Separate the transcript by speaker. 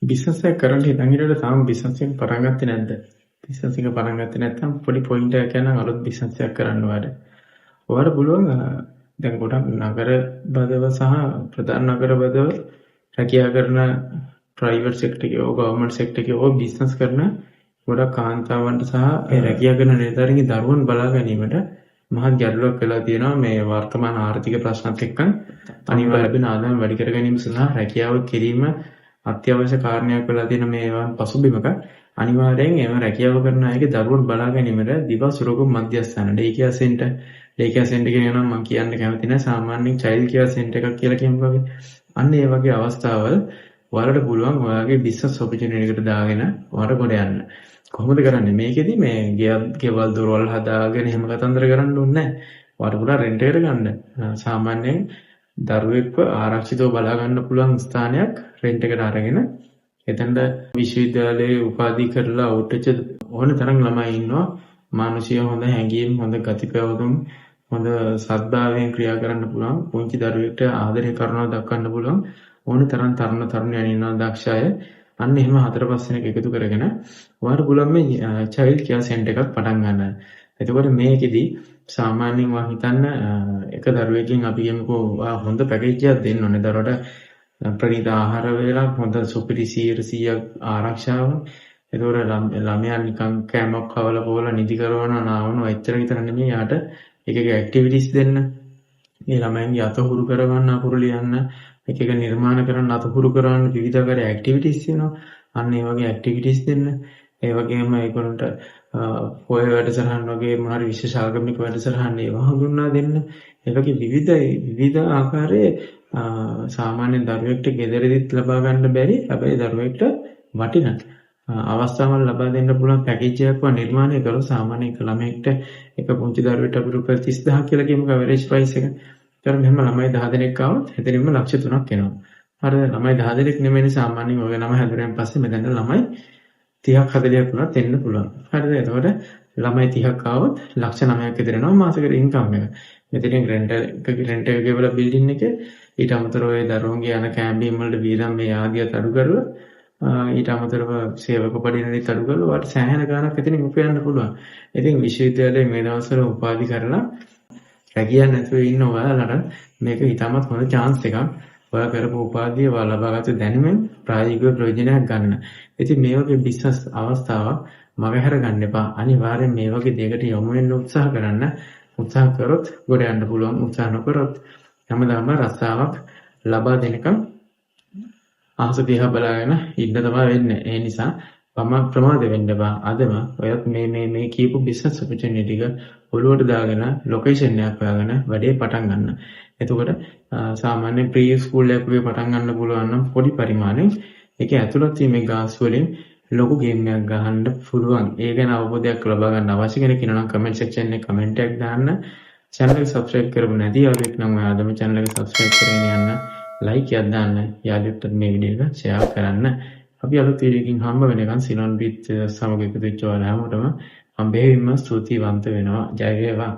Speaker 1: Business එකක් කරන්න හිතන් හිටියට තාම බිස්නස් එක පටන් ගත්තේ නැද්ද? බිස්නස් එක පටන් ගත්තේ නැත්නම් පොඩි පොයින්ට් එකක් ගන්න අලුත් බිස්නස් එකක් කරන්න ඔයාලට. ඔයාලට පුළුවන් දැන් ගොඩක් නගර බදව සහ ප්‍රධාන නගර බදව රැකියා කරන ප්‍රයිවට් සෙක්ටර් එකේ හෝ ගවර්න්මන්ට් සෙක්ටර් එකේ හෝ බිස්නස් කරන ගොඩක් කාන්තාවන්ට සහ ඒ රැකියා කරන නිලධාරීන්ගේ දරුවන් බලා ගැනීමට මහත් ගැටලුවක් වෙලා තියෙනවා මේ වර්තමාන ආර්ථික ප්‍රශ්නත් එක්ක අනිවාර්ය ආදායම් වැඩි කර ගැනීම සඳහා රැකියාව කිරීම අත්‍යවශ්‍ය කාරණයක් වෙලා තියෙන මේ පසුබිමක අනිවාර්යෙන් එම රැකියාව කරන අයගේ දරුවන් බලා ගැනීමට දිවා සුරකුම් මධ්‍යස්ථාන ඩේ කෙයාර් සෙන්ටර් කියන නම් මම කියන්න කැමති නැහැ සාමාන්‍යයෙන් චයිල්ඩ් කෙයාර් සෙන්ටර් එකක් කියලා කියමුකෝ අපි. අන්න ඒ වගේ අවස්ථාවල් ඔයාලට පුළුවන් ඔයාගේ බිස්නස් ඔපචුනිටි එකට දාගෙන ඔයාලට ගොඩ යන්න. කොහොමද කරන්නේ මේකෙදි මේ ගෙවල් දොරවල් හදාගෙන එහෙම කතන්දර කරන්න ඕනේ නැහැ. ඔයාලට පුළුවන් රෙන්ට් එකට ගන්න. සාමාන්‍යයෙන් දරුවෙක්ව ආරක්ෂිතව බලා ගන්න පුළුවන් ස්ථානයක් රෙන්ට් එකට අරගෙන එතනද විශ්වවිද්‍යාලයේ උපාධි කරලා අවුට් වෙච්ච ඕන තරම් ළමයි ඉන්නවා. මානසික හොඳ හැඟීම් හොඳ ගති පැවතුම් හොඳ සද්භාවයෙන් ක්‍රියා කරන්න පුළුවන් පුංචි දරුවෙක්ට ආදරය කරුණාව දක්වන්න පුළුවන් ඕන තරම් තරුණ තරුණියන් ඉන්නවා දක්ෂ අය. අන්න එහෙම 4-5 දෙනෙක් එකතු කරගෙන ඔයාලට පුළුවන් මේ චයිල්ඩ් කෙයාර් සෙන්ටර් එකක් පටන් ගන්න. එතකොට මේකෙදි සාමාන්‍යයෙන් වා හිතන්න එක දරුවෙක්ගෙන් අපි කියමුකෝ හොඳ පැකේජ් එකක් දෙන්න ඕනේ. දරුවට ප්‍රණීත ආහාර වේලක් හොඳ සුපිරි 100% ආරක්ෂාව. එතකොට ළමයා නිකන් කෑමක් කවලා පොවලා නිදි කරවනවා නාවනවා එච්චර විතර නෙමෙයි යාට එක එක ඇක්ටිවිටිස් දෙන්න. මේ ළමයන්ගේ අත හුරු කරවන්න අකුරු ලියන්න එක එක නිර්මාණ කරන්න අත හුරු කරවන්න විවිධාකාර ඇක්ටිවිටිස් තියෙනවා. අන්න ඒ වගේ ඇක්ටිවිටිස් දෙන්න. ඒ වගේම ඒගොල්ලන්ට පොය වැඩසටහන් වගේ මොනාරි විශේෂ ආගමික වැඩසටහන් ඒවා හඳුන්වා දෙන්න. ඒ වගේ විවිධ ආකාරයේ සාමාන්‍ය දරුවෙක්ට ගෙදරදිත් ලබා ගන්න බැරි හැබැයි දරුවෙක්ට වටින අවස්ථාවල් ලබා දෙන්න පුළුවන් පැකේජ් එකක් නිර්මාණය කරලා සාමාන්‍ය එක ළමයෙක්ට එක පුංචි දරුවෙක්ට අපි රුපියල් 30000 කියලා කියමුකෝ ඇවරේජ් ප්‍රයිස් එක. ඒතර මෙහෙම ළමයි 10 දෙනෙක් ආවොත් එතනින්ම ලක්ෂ 3ක් එනවා. හරිද? ළමයි 10 දෙනෙක් නෙමෙයි සාමාන්‍යයෙන් ඔය නම හැදුනන් පස්සේ මෙතන ළමයි 30ක් 40ක් වුණත් එන්න පුළුවන්. හරිද? එතකොට ළමයි 30ක් ආවොත් ලක්ෂ 9ක් විතර එනවා මාසික ඉන්කම් එක. මෙතනින් රෙන්ට් එක ගෙවලා බිල්ඩින් එකේ ඊට අමතරව ඔය දරුවන්ගේ යන කෑම බීම වලට වියදම් මේ ආදියත් අඩු කරලා ඊට අමතරව සේවක පඩිනලිත් අඩු කරලා ඔයාලට සෑහෙන ගාණක් එතනින් උපයන්න පුළුවන්. ඉතින් විශ්වවිද්‍යාලයේ මේ දවස්වල උපාධි කරලා රැකියා නැතුව ඉන්න ඔයාලට මේක ඉතාමත් හොඳ chance එකක්. ඔයා කරපු උපාධිය ඔයා ලබාගත්තු දැනුමෙන් ප්‍රායෝගික ප්‍රයෝජනයක් ගන්න. ඉතින් මේ වගේ බිස්නස් අවස්ථාවක් මගහැර ගන්න එපා. අනිවාර්යෙන් මේ වගේ දෙයකට යොමු වෙන්න උත්සාහ කරන්න. උත්සාහ කරොත් ගොඩ යන්න පුළුවන්. උත්සාහ නොකරොත් හැමදාම රස්සාවක් ලබා දෙනකම් ආස දිහා බලාගෙන ඉන්න තමයි වෙන්නේ. ඒ නිසා ප්‍රමාද වෙන්න බෑ. අදම ඔයත් මේ කියපු බිස්නස් ඔපචුනිටි එක ඔළුවට දාගෙන ලොකේෂන් එකක් හොයාගෙන වැඩේ පටන් ගන්න. එතකොට සාමාන්‍ය ප්‍රී ස්කූල් එකක් වගේ පටන් ගන්න පුළුවන් නම් පොඩි පරිමාණයෙන් ඒක ඇතුළත් වීමේ ගාස් වලින් ලොකු ගේම් එකක් ගහන්න පුළුවන්. ඒ ගැන අවබෝධයක් ලබා ගන්න අවශ්‍ය කෙනෙක් ඉන්නවා නම් කමෙන්ට් සෙක්ෂන් එකේ කමෙන්ට් එකක් දාන්න. channel එක subscribe කරපු නැති යාළුවෙක් නම් ඔයාලම channel එක subscribe කරගෙන යන්න. like එකක් දාන්න. යාළුවෙක්ට මේ වීඩියෝ එක share කරන්න. අපි අලුත් වීඩියෝ එකකින් හම්බ වෙනකන් සිලොන් බීච් සමග එකතු වෙච්ච ඔයාලා හැමෝටම මම බෙහෙවින්ම ස්තුතිවන්ත වෙනවා. ජය වේවා.